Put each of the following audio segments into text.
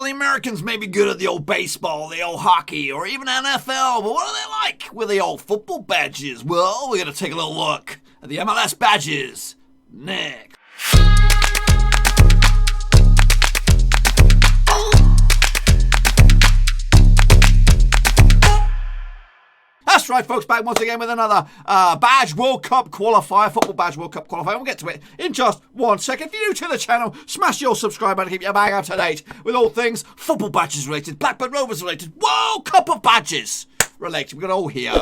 The Americans may be good at the old baseball, the old hockey, or even NFL, but what are they like with the old football badges? Well, we're going to take a little look at the MLS badges next. That's right, folks, back once again with another Badge World Cup qualifier, Football Badge World Cup qualifier. We'll get to it in just 1 second. If you're new to the channel, smash your subscribe button to keep your bag up to date with all things football badges related, Blackburn Rovers related, World Cup of badges related. We've got it all here.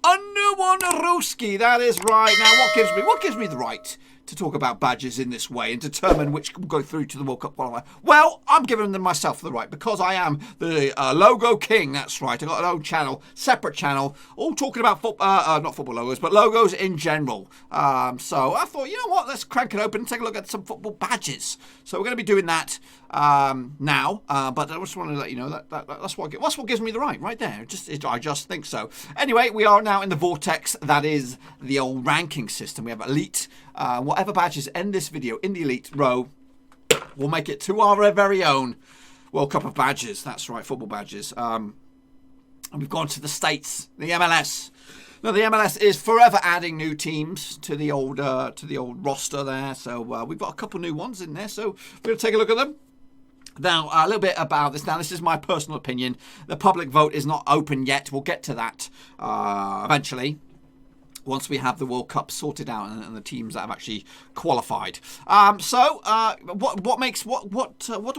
Under one Ruski, that is right. Now, what gives me the right to talk about badges in this way and determine which will go through to the World Cup qualifier? Well, I'm giving them myself the right because I am the logo king. That's right. I've got an own channel, separate channel, all talking about not football logos, but logos in general. So I thought, you know what? Let's crank it open and take a look at some football badges. So we're going to be doing that now. But I just want to let you know that's what gives me the right there. I just think so. Anyway, we are now in the Vortex. That is the old ranking system. We have elite. Whatever badges end this video in the elite row, we'll make it to our very own World Cup of badges. That's right, football badges. And we've gone to the States, the MLS. Now the MLS is forever adding new teams to the old roster there. So we've got a couple new ones in there. So we're going to take a look at them. Now, a little bit about this. Now, this is my personal opinion. The public vote is not open yet. We'll get to that eventually, once we have the World Cup sorted out and the teams that have actually qualified. What do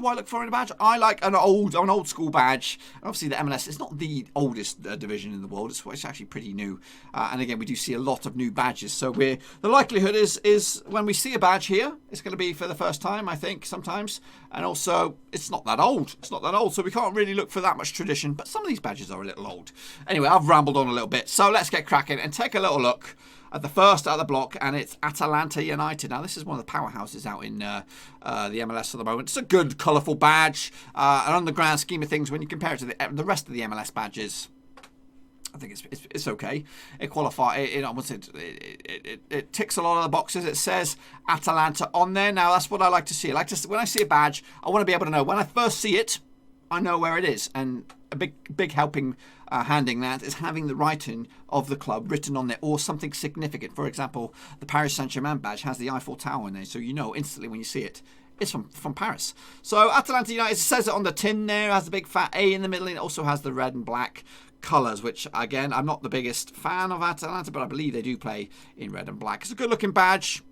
I look for in a badge? I like an old school badge. Obviously, the MLS is not the oldest division in the world. It's actually pretty new. And again, we do see a lot of new badges. So the likelihood is when we see a badge here, it's going to be for the first time, I think, sometimes. And also, it's not that old. It's not that old, so we can't really look for that much tradition. But some of these badges are a little old. Anyway, I've rambled on a little bit. So let's get cracking and take a little look at the first out of the block, and it's Atalanta United. Now, this is one of the powerhouses out in the MLS at the moment. It's a good, colourful badge. And on the grand scheme of things, when you compare it to the rest of the MLS badges, I think it's okay. It qualifies. It ticks a lot of the boxes. It says Atalanta on there. Now, that's what I like to see. When I see a badge, I want to be able to know. When I first see it, I know where it is. And a big helping handing that is having the writing of the club written on there or something significant. For example, the Paris Saint-Germain badge has the Eiffel Tower in there, so you know instantly when you see it, it's from Paris. So Atalanta United, says it on the tin there, has the big fat A in the middle, and it also has the red and black colours, which again, I'm not the biggest fan of Atalanta, but I believe they do play in red and black. It's a good looking badge.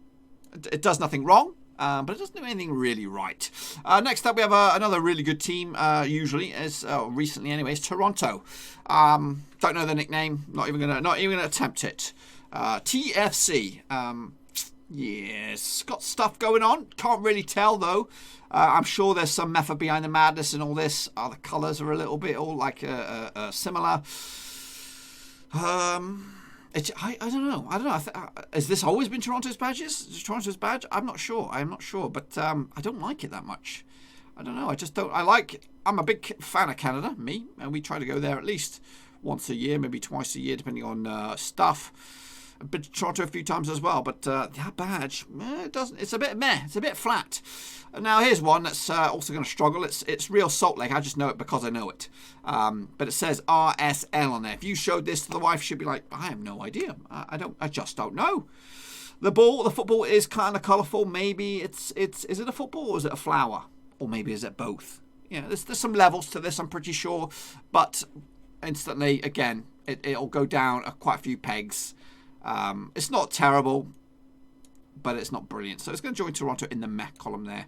It does nothing wrong. But it doesn't do anything really right. Next up, we have another really good team, usually, recently anyway, is Toronto. Don't know the nickname, not even gonna attempt it. TFC. Yes, got stuff going on. Can't really tell, though. I'm sure there's some method behind the madness and all this. The colours are a little bit all like similar. I don't know. Has this always been Toronto's badges? Is Toronto's badge? I'm not sure. But I don't like it that much. I don't know. I just don't. I'm a big fan of Canada, and we try to go there at least once a year, maybe twice a year, depending on stuff. I've been to Toronto a few times as well, but that badge, it doesn't. It's a bit meh. It's a bit flat. Now here's one that's also going to struggle. It's real Salt Lake. I just know it because I know it. But it says RSL on there. If you showed this to the wife, she'd be like, I have no idea. I just don't know. The football is kind of colourful. Maybe is it a football or is it a flower? Or maybe is it both? You know, there's some levels to this, I'm pretty sure. But instantly, again, it'll go down quite a few pegs. It's not terrible, but it's not brilliant. So it's going to join Toronto in the meh column there.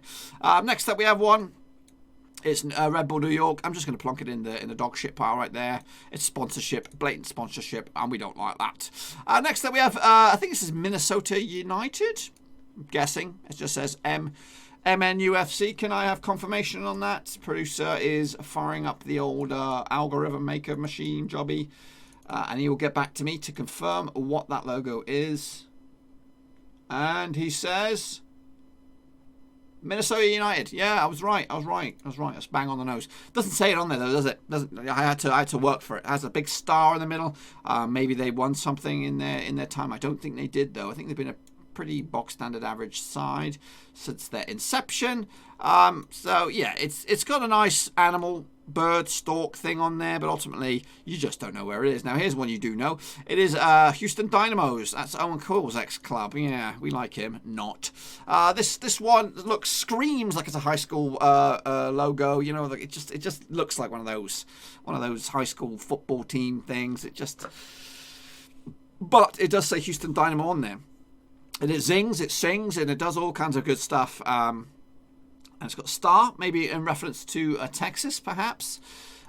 Next up, we have one. It's Red Bull New York. I'm just going to plonk it in the dog shit pile right there. It's sponsorship, blatant sponsorship, and we don't like that. Next up, we have, I think this is Minnesota United. I'm guessing. It just says MNUFC. Can I have confirmation on that? Producer is firing up the old algorithm maker machine jobby. And he will get back to me to confirm what that logo is. And he says Minnesota United. Yeah, I was right. That's bang on the nose. Doesn't say it on there though, does it? I had to work for it. It has a big star in the middle. Maybe they won something in their time. I don't think they did though. I think they've been a pretty box standard average side since their inception. So yeah, it's got a nice animal, bird, stork thing on there, but ultimately you just don't know where it is. Now here's one you do know. It is Houston Dynamos. That's Owen Coyle's ex-club. Yeah, we like him. Not. This one screams like it's a high school logo. You know, it just looks like one of those high school football team things. But it does say Houston Dynamo on there. And it zings, it sings, and it does all kinds of good stuff. And it's got a star, maybe in reference to Texas, perhaps.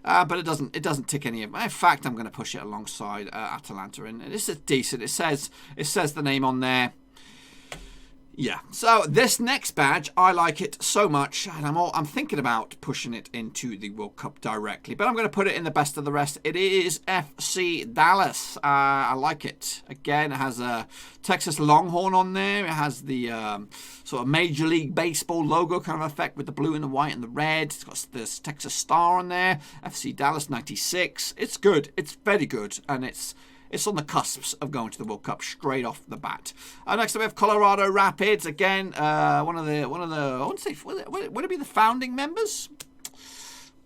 But it doesn't tick any of them. In fact, I'm going to push it alongside Atalanta, and this is decent. It says the name on there. Yeah. So this next badge, I like it so much, and I'm thinking about pushing it into the World Cup directly. But I'm going to put it in the best of the rest. It is FC Dallas. I like it. Again, it has a Texas Longhorn on there. It has the sort of Major League Baseball logo kind of effect with the blue and the white and the red. It's got this Texas star on there. FC Dallas 96. It's good. It's very good, and it's on the cusps of going to the World Cup straight off the bat. Next up we have Colorado Rapids. Again, one of the I want to say, would it be the founding members?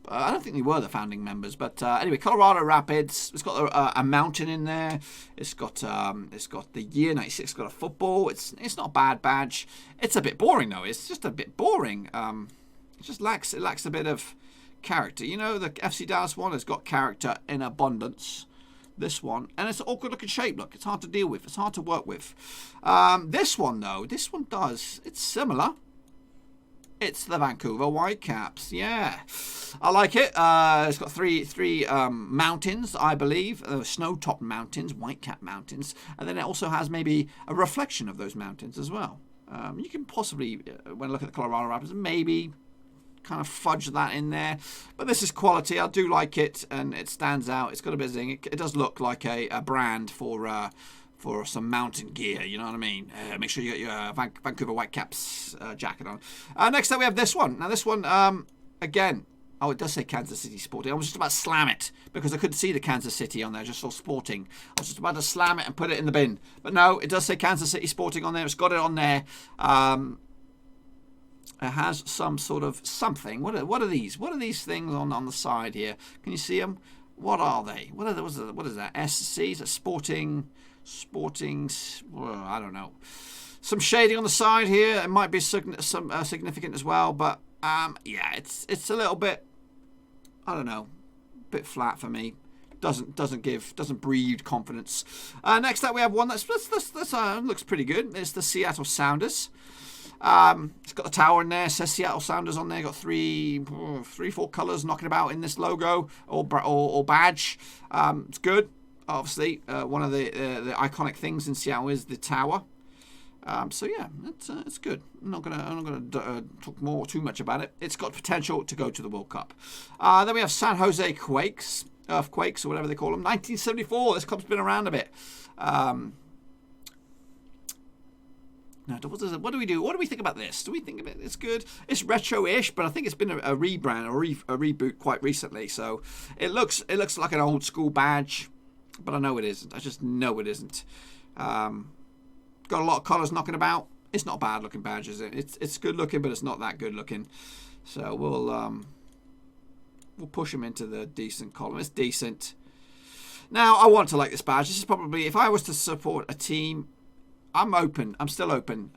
I don't think they were the founding members, but anyway, Colorado Rapids. It's got a mountain in there. It's got the year 96. It's got a football. It's not a bad badge. It's a bit boring though. It's just a bit boring. It lacks a bit of character. You know, the FC Dallas one has got character in abundance. This one, and it's an awkward looking shape. Look, it's hard to deal with. It's hard to work with. This one though, it's similar. It's the Vancouver Whitecaps. Yeah, I like it. It's got three mountains, I believe, snow-topped mountains, Whitecap mountains, and then it also has maybe a reflection of those mountains as well. You can possibly, when I look at the Colorado Rapids, maybe kind of fudge that in there, but this is quality. I do like it, and it stands out. It's got a bit of zing. It does look like a brand for some mountain gear, you know what I mean? Make sure you get your Vancouver Whitecaps jacket on. Next up we have this one. Now this one, again, oh, it does say Kansas City Sporting. I was just about to slam it because I couldn't see the Kansas City on there. I just saw Sporting. I was just about to slam it and put it in the bin, but no, it does say Kansas City Sporting on there. It's got it on there. It has some sort of something. What are these? What are these things on the side here? Can you see them? What are they? What is that? SC? Is it Sporting? Well, I don't know. Some shading on the side here. It might be significant as well, but yeah, it's a little bit, I don't know, a bit flat for me. Doesn't breed confidence. Next up we have one that looks pretty good. It's the Seattle Sounders. It's got the tower in there. It says Seattle Sounders on there. Got four colours knocking about in this logo or badge. It's good. Obviously, one of the iconic things in Seattle is the tower. So yeah, it's good. I'm not gonna talk too much about it. It's got potential to go to the World Cup. Then we have San Jose Quakes, Earthquakes or whatever they call them. 1974. This club's been around a bit. Now, what do we do? What do we think about this? Do we think of it? It's good. It's retro-ish, but I think it's been a rebrand or a reboot quite recently. So it looks like an old school badge, but I know it isn't. I just know it isn't. Got a lot of colours knocking about. It's not a bad looking badge, is it? It's good looking, but it's not that good looking. So we'll push them into the decent column. It's decent. Now I want to like this badge. This is probably, if I was to support a team, I'm still open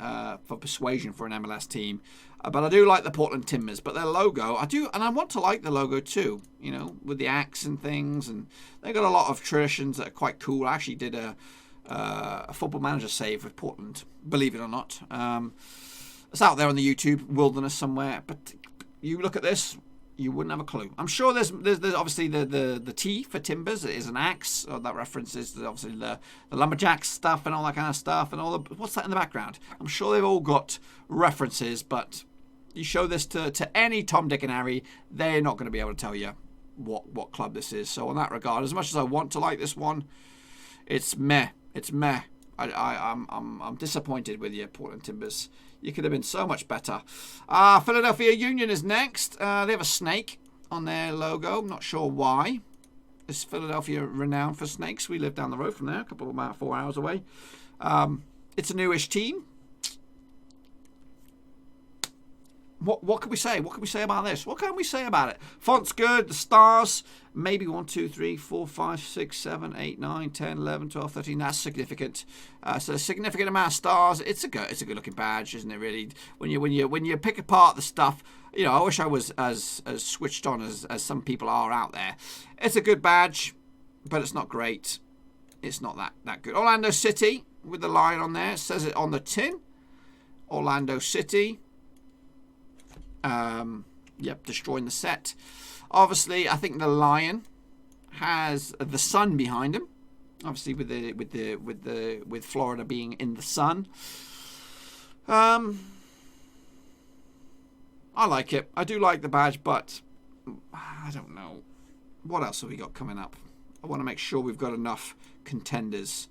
for persuasion for an MLS team. But I do like the Portland Timbers. But their logo, and I want to like the logo too, you know, with the axe and things. And they've got a lot of traditions that are quite cool. I actually did a Football Manager save with Portland, believe it or not. It's out there on the YouTube wilderness somewhere. But you look at this, you wouldn't have a clue. I'm sure there's obviously the T for Timbers is an axe. That references obviously the lumberjack stuff and all that kind of stuff and all the, what's that in the background? I'm sure they've all got references, but you show this to any Tom, Dick and Harry, they're not going to be able to tell you what club this is. So in that regard, as much as I want to like this one, it's meh. It's meh. I'm disappointed with you, Portland Timbers. You could have been so much better. Philadelphia Union is next. They have a snake on their logo. I'm not sure why. Is Philadelphia renowned for snakes? We live down the road from there, about 4 hours away. It's a newish team. What can we say? What can we say about this? What can we say about it? Font's good. The stars, maybe 1, 2, 3, 4, 5, 6, 7, 8, 9, 10, 11, 12, 13. That's significant. So a significant amount of stars. It's a good looking badge, isn't it? Really, when you pick apart the stuff, you know, I wish I was as switched on as some people are out there. It's a good badge, but it's not great. It's not that good. Orlando City with the lion on there. It says it on the tin. Orlando City. Yep, destroying the set. Obviously, I think the lion has the sun behind him. Obviously, with Florida being in the sun. I like it. I do like the badge, but I don't know. What else have we got coming up? I want to make sure we've got enough contenders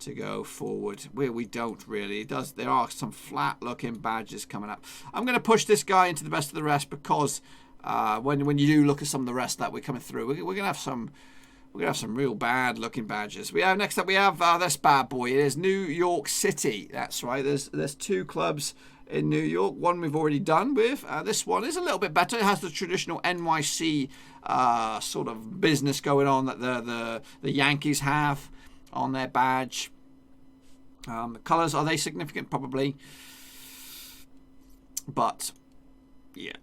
to go forward. We don't really. There are some flat-looking badges coming up. I'm going to push this guy into the best of the rest because when you do look at some of the rest that we're coming through, we're going to have some real bad-looking badges. Next up we have this bad boy. It is New York City. That's right. There's 2 clubs in New York. One we've already done with. This one is a little bit better. It has the traditional NYC sort of business going on that the Yankees have on their badge. The colours, are they significant? Probably. But yeah,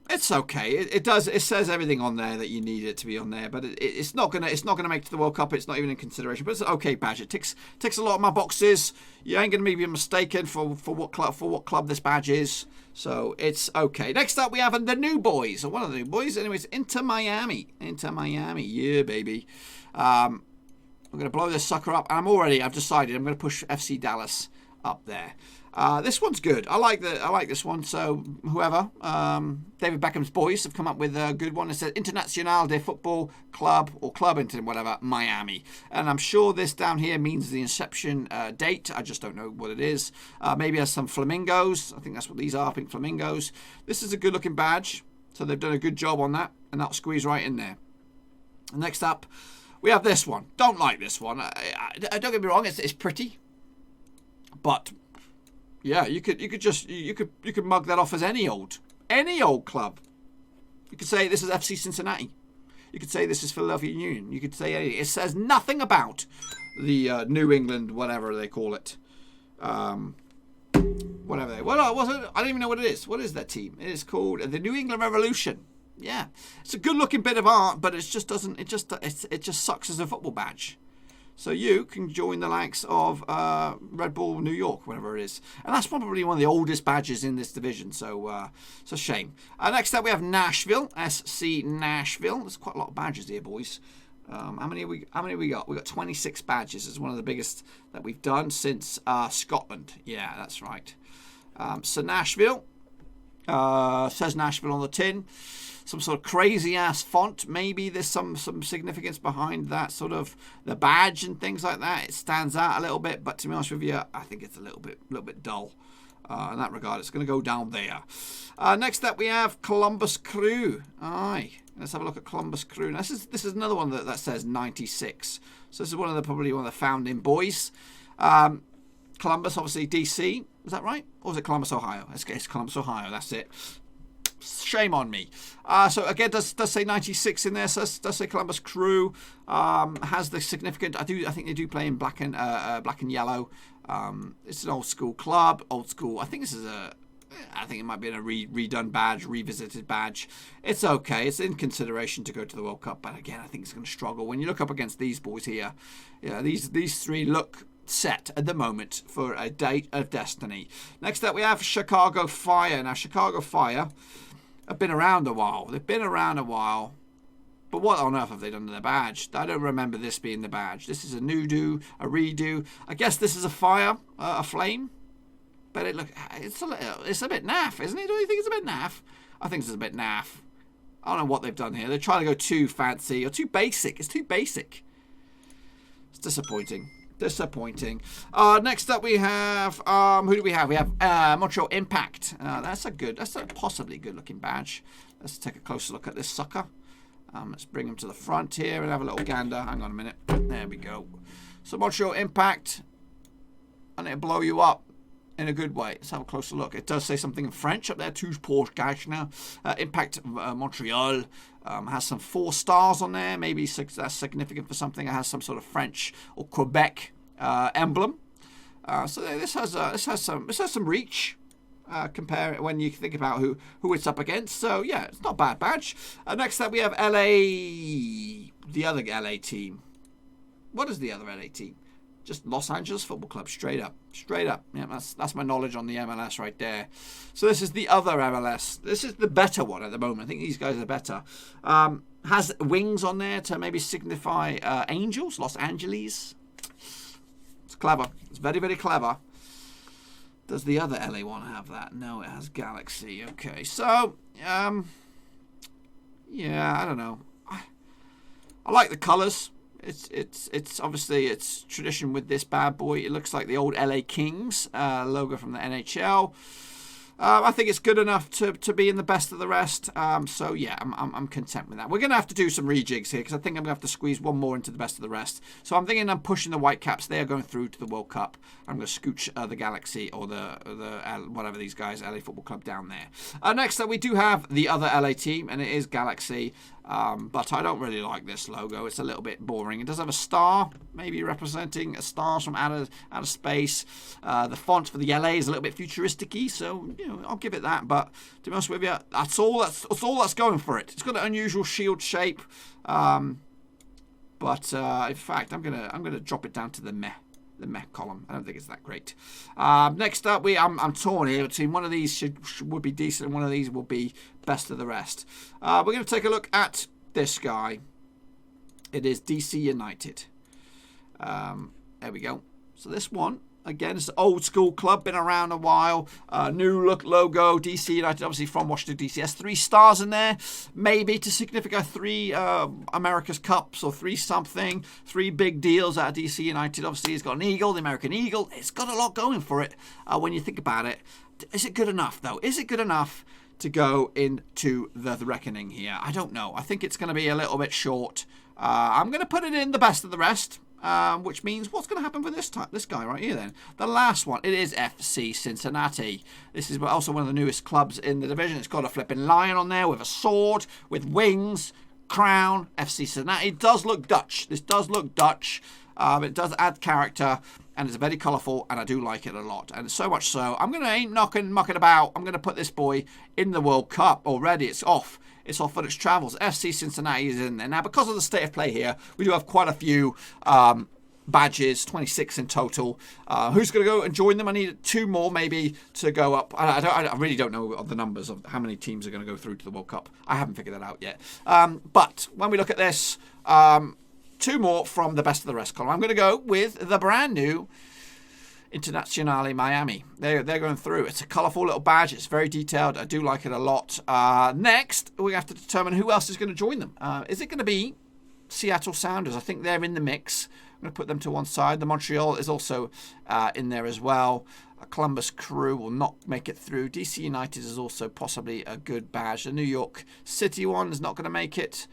it's okay. It says everything on there that you need it to be on there, but it's not gonna make it to the World Cup. It's not even in consideration. But it's an okay badge. It ticks a lot of my boxes. You ain't gonna be mistaken for what club this badge is. So it's okay. Next up we have the new boys, or one of the new boys. Anyways, Inter Miami. Yeah, baby. I'm going to blow this sucker up. I've decided I'm going to push FC Dallas up there. This one's good. I like this one. So whoever, David Beckham's boys have come up with a good one. It says Internacional de Football Club or Club into whatever, Miami. And I'm sure this down here means the inception date. I just don't know what it is. Maybe it has some flamingos. I think that's what these are, pink flamingos. This is a good looking badge. So they've done a good job on that. And that'll squeeze right in there. And next up, we have this one. Don't like this one. Don't get me wrong. It's pretty, but yeah, you could mug that off as any old club. You could say this is FC Cincinnati. You could say this is Philadelphia Union. You could say anything. It says nothing about the New England, whatever they call it. Whatever they. Well, I don't even know what it is. What is that team? It is called the New England Revolution. Yeah, it's a good-looking bit of art, but it just sucks as a football badge. So you can join the likes of Red Bull New York, whatever it is, and that's probably one of the oldest badges in this division. So it's a shame. Next up, we have Nashville, SC Nashville. There's quite a lot of badges here, boys. How many we got? We got 26 badges. It's one of the biggest that we've done since Scotland. Yeah, that's right. So Nashville says Nashville on the tin. Some sort of crazy ass font. Maybe there's some significance behind that sort of the badge and things like that. It stands out a little bit, but to be honest with you, I think it's a little bit dull. In that regard, it's going to go down there. Next up, we have Columbus Crew. Aye, let's have a look at Columbus Crew. Now, this is another one that says 96. So this is probably one of the founding boys. Columbus, obviously DC. Is that right? Or is it Columbus, Ohio? It's Columbus, Ohio. That's it. Shame on me. So again, does say 96 in there. So does say Columbus Crew. Has the significant. I think they do play in black and yellow. It's an old school club. Old school. I think it might be a redone badge, revisited badge. It's okay. It's in consideration to go to the World Cup, but again, I think it's going to struggle when you look up against these boys here. Yeah, these three look set at the moment for a date of destiny. Next up, we have Chicago Fire. Now, Chicago Fire have been around a while. They've been around a while. But what on earth have they done to their badge? I don't remember this being the badge. This is a redo. I guess this is a fire, a flame. But it's a bit naff, isn't it? Don't you think it's a bit naff? I think it's a bit naff. I don't know what they've done here. They're trying to go too fancy or too basic. It's too basic. It's disappointing. Next up we have who do we have? We have Montreal Impact. That's a possibly good looking badge. Let's take a closer look at this sucker. Let's bring him to the front here and have a little gander. Hang on a minute. There we go. So Montreal Impact, and it'll blow you up in a good way. Let's have a closer look. It does say something in French up there. Tous pour now. Impact Montreal has some 4 stars on there. Maybe that's significant for something. It has some sort of French or Quebec emblem. So this has some reach. Compare it when you think about who it's up against. So yeah, it's not a bad badge. Next up we have LA, the other LA team. What is the other LA team? Just Los Angeles Football Club, straight up. Yeah, that's my knowledge on the MLS right there. So this is the other MLS. This is the better one at the moment. I think these guys are better. Has wings on there to maybe signify angels, Los Angeles. It's clever. It's very, very clever. Does the other LA one have that? No, it has Galaxy. Okay, so yeah, I don't know. I like the colours. It's obviously it's tradition with this bad boy. It looks like the old LA Kings logo from the NHL. I think it's good enough to be in the best of the rest. So yeah, I'm content with that. We're going to have to do some rejigs here because I think I'm going to have to squeeze one more into the best of the rest. So I'm thinking I'm pushing the Whitecaps. They are going through to the World Cup. I'm going to scooch the Galaxy or the whatever these guys, LA Football Club down there. Next up, we do have the other LA team, and it is Galaxy. But I don't really like this logo. It's a little bit boring. It does have a star, maybe representing a star from outer space. The font for the LA is a little bit futuristic-y, so you know, I'll give it that. But to be honest with you, that's all that's going for it. It's got an unusual shield shape, but in fact, I'm gonna drop it down to the meh column. I don't think it's that great. Next up, I'm torn here between one of these would be decent and one of these will be best of the rest. We're going to take a look at this guy. It is DC United. There we go. So this one, again, it's an old school club, been around a while. New look logo, DC United, obviously from Washington, D.C. Has 3 stars in there, maybe to signify 3 America's Cups or 3 something, 3 big deals out of DC United. Obviously, it's got an eagle, the American Eagle. It's got a lot going for it when you think about it. Is it good enough, though? Is it good enough to go into the reckoning here? I don't know. I think it's going to be a little bit short. I'm going to put it in the best of the rest. Which means what's going to happen with this guy right here then? The last one, it is FC Cincinnati. This is also one of the newest clubs in the division. It's got a flipping lion on there with a sword, with wings, crown, FC Cincinnati. It does look Dutch. This does look Dutch. It does add character, and it's very colourful, and I do like it a lot. And so much so, I'm going to ain't mucking about. I'm going to put this boy in the World Cup already. It's off. It's off on its travels. FC Cincinnati is in there. Now, because of the state of play here, we do have quite a few badges, 26 in total. Who's going to go and join them? I need 2 more maybe to go up. I really don't know the numbers of how many teams are going to go through to the World Cup. I haven't figured that out yet. But when we look at this, 2 more from the best of the rest column. I'm going to go with the brand new Internacional Miami. They're going through. It's a colourful little badge. It's very detailed. I do like it a lot. Next, we have to determine who else is going to join them. Is it going to be Seattle Sounders? I think they're in the mix. I'm going to put them to one side. The Montreal is also in there as well. Columbus Crew will not make it through. DC United is also possibly a good badge. The New York City one is not going to make it.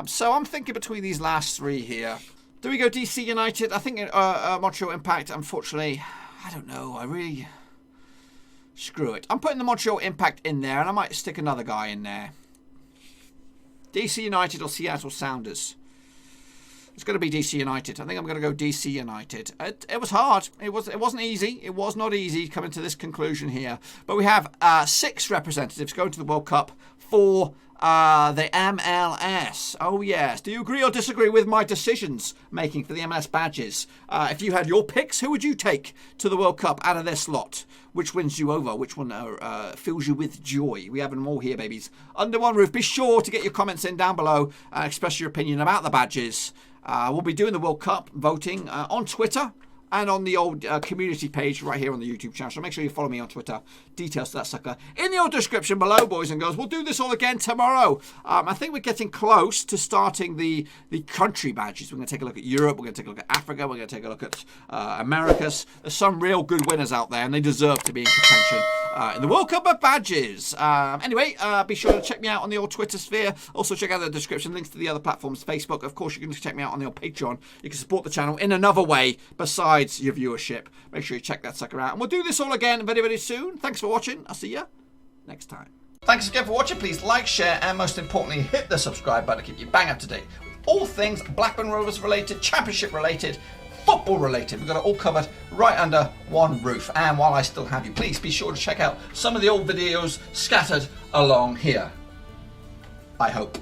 So I'm thinking between these last 3 here. Do we go DC United? I think Montreal Impact, unfortunately, I don't know. I really... Screw it. I'm putting the Montreal Impact in there, and I might stick another guy in there. DC United or Seattle Sounders? It's going to be DC United. I think I'm going to go DC United. It was hard. It wasn't easy. It was not easy coming to this conclusion here. But we have 6 representatives going to the World Cup for the MLS. Oh, yes. Do you agree or disagree with my decisions making for the MLS badges? If you had your picks, who would you take to the World Cup out of this lot? Which wins you over? Which one fills you with joy? We have them all here, babies. Under one roof. Be sure to get your comments in down below and express your opinion about the badges. We'll be doing the World Cup voting on Twitter and on the old community page right here on the YouTube channel. So make sure you follow me on Twitter. Details to that sucker in the old description below, boys and girls. We'll do this all again tomorrow. I think we're getting close to starting the country badges. We're going to take a look at Europe. We're going to take a look at Africa. We're going to take a look at Americas. There's some real good winners out there, and they deserve to be in contention. in the World Cup of badges. Anyway, be sure to check me out on the old Twitter sphere. Also, check out the description, links to the other platforms, Facebook. Of course, you can check me out on the old Patreon. You can support the channel in another way besides your viewership. Make sure you check that sucker out. And we'll do this all again very, very soon. Thanks for watching. I'll see you next time. Thanks again for watching. Please like, share, and most importantly, hit the subscribe button to keep you bang up to date with all things Blackburn Rovers related, Championship related, football related. We've got it all covered right under one roof. And while I still have you, please be sure to check out some of the old videos scattered along here. I hope.